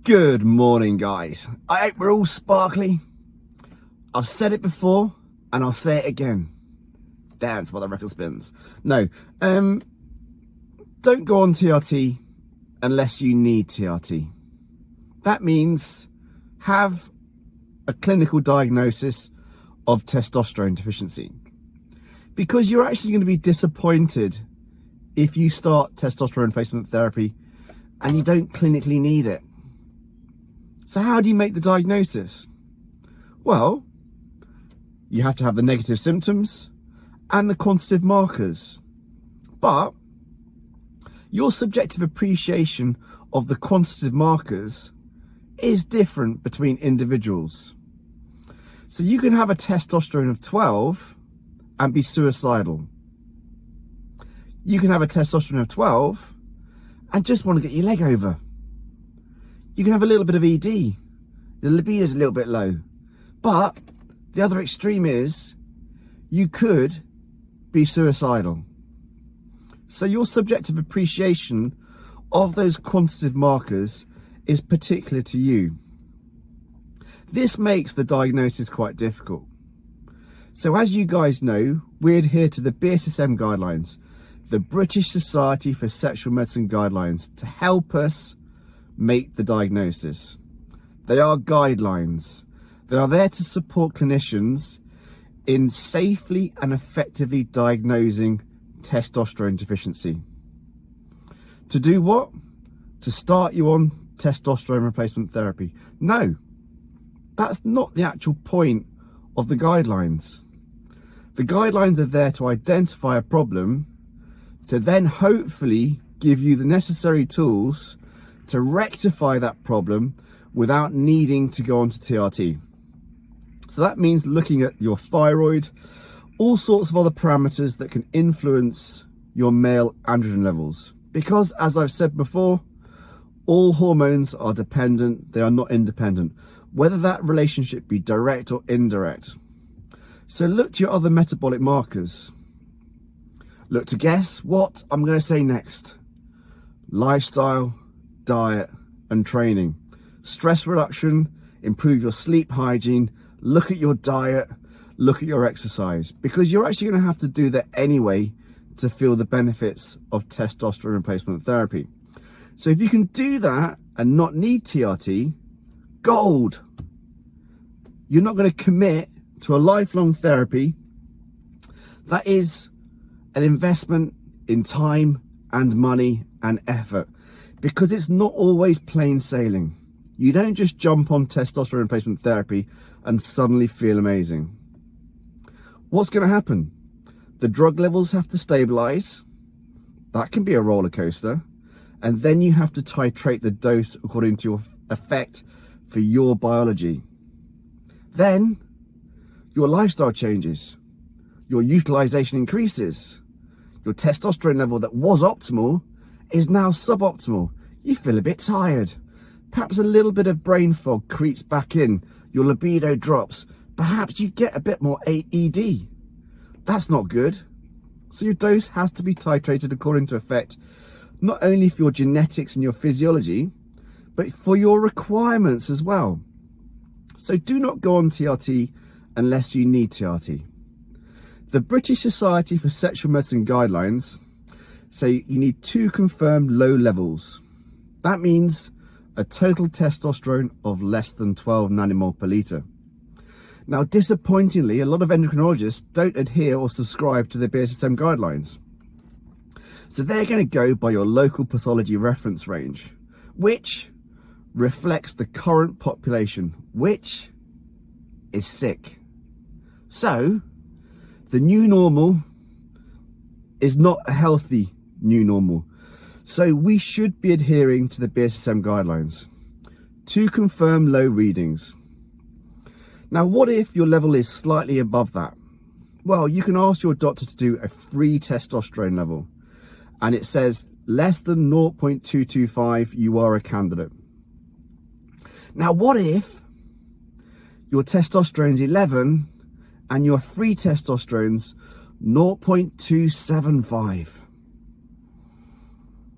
Good morning, guys. I hope we're all sparkly. I've said it before and I'll say it again. Dance while the record spins. No, don't go on TRT unless you need TRT. That means have a clinical diagnosis of testosterone deficiency, because you're actually going to be disappointed if you start testosterone replacement therapy and you don't clinically need it. So how do you make the diagnosis? Well, you have to have the negative symptoms and the quantitative markers. But your subjective appreciation of the quantitative markers is different between individuals. So you can have a testosterone of 12 and be suicidal. You can have a testosterone of 12 and just want to get your leg over. You can have a little bit of ED. The libido is a little bit low. But the other extreme is you could be suicidal. So your subjective appreciation of those quantitative markers is particular to you. This makes the diagnosis quite difficult. So as you guys know, we adhere to the Bssm Guidelines, the British Society for Sexual Medicine Guidelines, to help us make the diagnosis. They are guidelines. They are there to support clinicians in safely and effectively diagnosing testosterone deficiency. To do what? To start you on testosterone replacement therapy. No, that's not the actual point of the guidelines. The guidelines are there to identify a problem, to then hopefully give you the necessary tools to rectify that problem without needing to go onto TRT. So that means looking at your thyroid, all sorts of other parameters that can influence your male androgen levels. Because as I've said before, all hormones are dependent, they are not independent, whether that relationship be direct or indirect. So look to your other metabolic markers. Look to guess what I'm going to say next. Lifestyle, diet and training. Stress reduction, improve your sleep hygiene, look at your diet, look at your exercise, because you're actually going to have to do that anyway to feel the benefits of testosterone replacement therapy. So if you can do that and not need TRT, gold. You're not going to commit to a lifelong therapy. That is an investment in time and money and effort, because it's not always plain sailing. You don't just jump on testosterone replacement therapy and suddenly feel amazing. What's going to happen? The drug levels have to stabilize. That can be a roller coaster. And then you have to titrate the dose according to your effect for your biology. Then your lifestyle changes. Your utilization increases. Your testosterone level that was optimal is now suboptimal. You feel a bit tired. Perhaps a little bit of brain fog creeps back in. Your libido drops. Perhaps you get a bit more AED. That's not good. So your dose has to be titrated according to effect, not only for your genetics and your physiology, but for your requirements as well. So do not go on TRT unless you need TRT. The British Society for Sexual Medicine Guidelines say you need 2 confirmed low levels. That means a total testosterone of less than 12 nanomole per litre. Now, disappointingly, a lot of endocrinologists don't adhere or subscribe to the Bssm Guidelines. So they're going to go by your local pathology reference range, which reflects the current population, which is sick. So the new normal is not a healthy new normal. So we should be adhering to the Bssm Guidelines. 2 confirmed low readings. Now, what if your level is slightly above that? Well, you can ask your doctor to do a free testosterone level, and it says less than 0.225, you are a candidate. Now, what if your testosterone's 11 and your free testosterone's 0.275?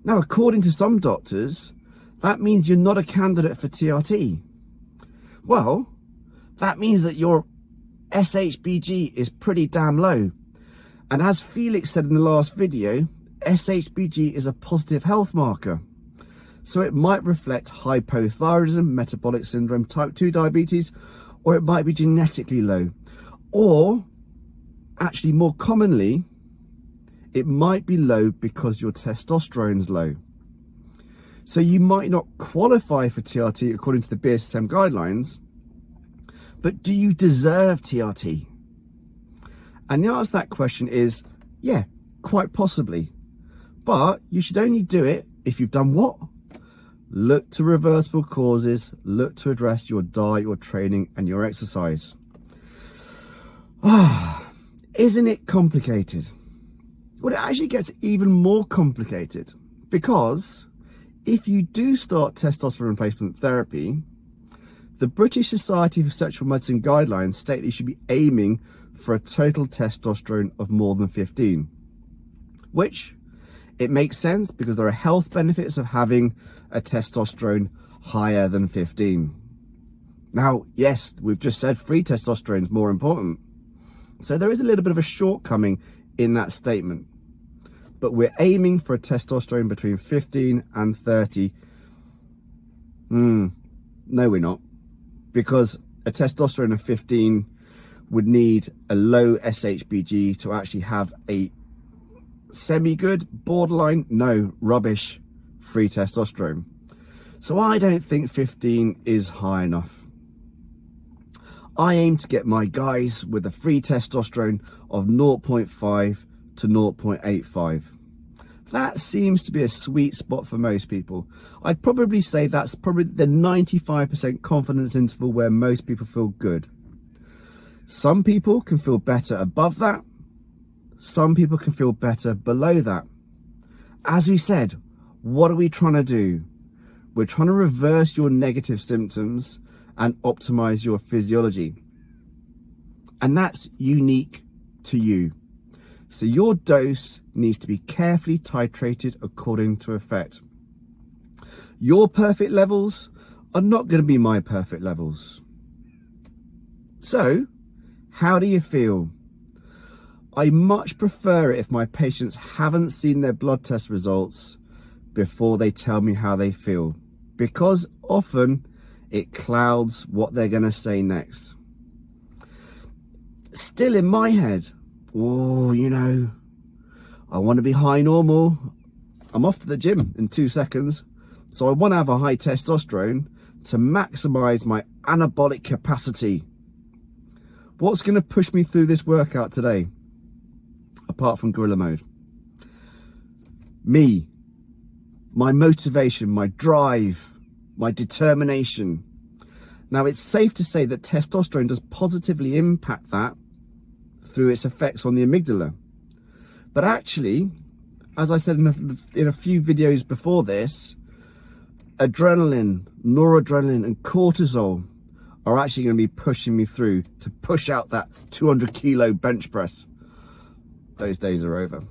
Now, according to some doctors, that means you're not a candidate for TRT. Well, that means that your SHBG is pretty damn low. And as Felix said in the last video, SHBG is a positive health marker. So it might reflect hypothyroidism, metabolic syndrome, type 2 diabetes, or it might be genetically low. Or, actually more commonly, it might be low because your testosterone's low. So you might not qualify for TRT according to the Bssm Guidelines, but do you deserve TRT? And the answer to that question is, yeah, quite possibly. But you should only do it if you've done what? Look to reversible causes, look to address your diet, your training, and your exercise. Isn't it complicated? Well, it actually gets even more complicated, because if you do start testosterone replacement therapy, the British Society for Sexual Medicine Guidelines state that you should be aiming for a total testosterone of more than 15, which it makes sense because there are health benefits of having a testosterone higher than 15. Now, yes, we've just said free testosterone is more important. So there is a little bit of a shortcoming in that statement. But we're aiming for a testosterone between 15 and 30. No, we're not. Because a testosterone of 15 would need a low SHBG to actually have a semi-good, borderline, no, rubbish, free testosterone. So I don't think 15 is high enough. I aim to get my guys with a free testosterone of 0.5 to 0.85. That seems to be a sweet spot for most people. I'd probably say that's probably the 95% confidence interval where most people feel good. Some people can feel better above that. Some people can feel better below that. As we said, what are we trying to do? We're trying to reverse your negative symptoms and optimize your physiology. And that's unique to you. So your dose needs to be carefully titrated according to effect. Your perfect levels are not going to be my perfect levels. So, how do you feel? I much prefer it if my patients haven't seen their blood test results before they tell me how they feel, because often it clouds what they're going to say next. Still in my head, oh, you know, I want to be high normal. I'm off to the gym in 2 seconds. So I want to have a high testosterone to maximize my anabolic capacity. What's going to push me through this workout today? Apart from gorilla mode. Me, my motivation, my drive, my determination. Now, it's safe to say that testosterone does positively impact that through its effects on the amygdala. But actually, as I said in a few videos before this, adrenaline, noradrenaline, and cortisol are actually going to be pushing me through to push out that 200 kilo bench press. Those days are over,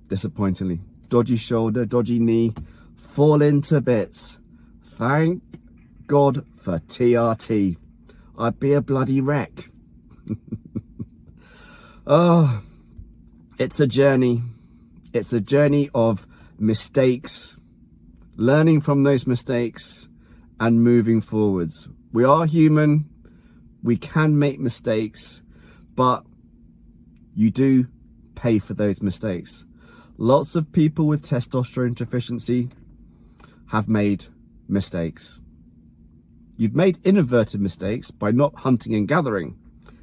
disappointingly. Dodgy shoulder, dodgy knee, fall into bits. Thank God for TRT. I'd be a bloody wreck. Oh, it's a journey. It's a journey of mistakes, learning from those mistakes and moving forwards. We are human. We can make mistakes, but you do pay for those mistakes. Lots of people with testosterone deficiency have made mistakes. You've made inadvertent mistakes by not hunting and gathering,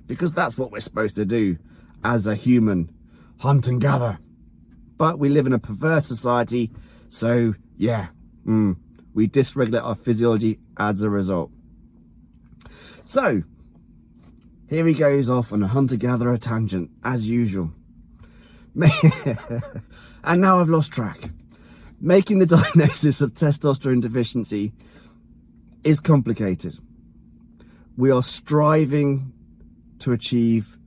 because that's what we're supposed to do as a human, hunt and gather. But we live in a perverse society, so yeah, we dysregulate our physiology as a result. So, here he goes off on a hunter-gatherer tangent, as usual. And now I've lost track. Making the diagnosis of testosterone deficiency is complicated. We are striving to achieve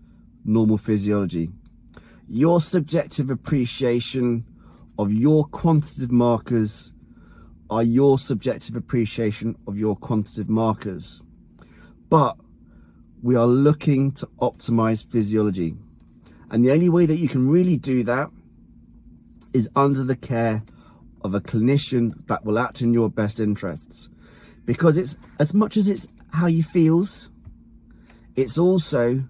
normal physiology. Your subjective appreciation of your quantitative markers are your subjective appreciation of your quantitative markers. But we are looking to optimize physiology. And the only way that you can really do that is under the care of a clinician that will act in your best interests. Because it's, as much as it's how you feels, it's also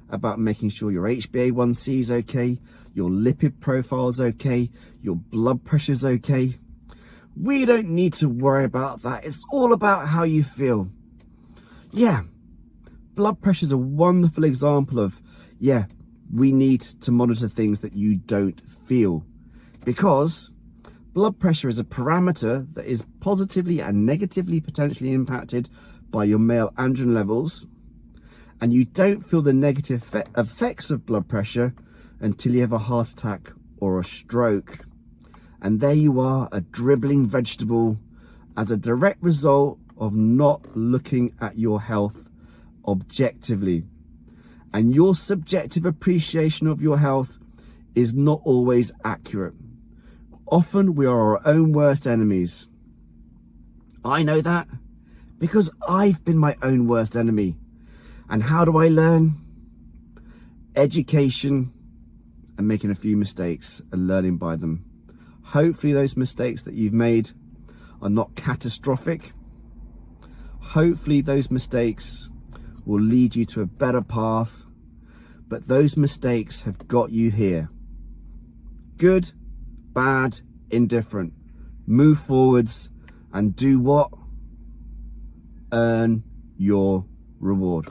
about making sure your HbA1c is okay, your lipid profile is okay, your blood pressure is okay. We don't need to worry about that. It's all about how you feel. Yeah, blood pressure is a wonderful example of, yeah, we need to monitor things that you don't feel, because blood pressure is a parameter that is positively and negatively potentially impacted by your male androgen levels, and you don't feel the negative effects of blood pressure until you have a heart attack or a stroke. And there you are, a dribbling vegetable, as a direct result of not looking at your health objectively. And your subjective appreciation of your health is not always accurate. Often we are our own worst enemies. I know that because I've been my own worst enemy. And how do I learn? Education and making a few mistakes and learning by them. Hopefully those mistakes that you've made are not catastrophic. Hopefully those mistakes will lead you to a better path, but those mistakes have got you here. Good, bad, indifferent. Move forwards and do what? Earn your reward.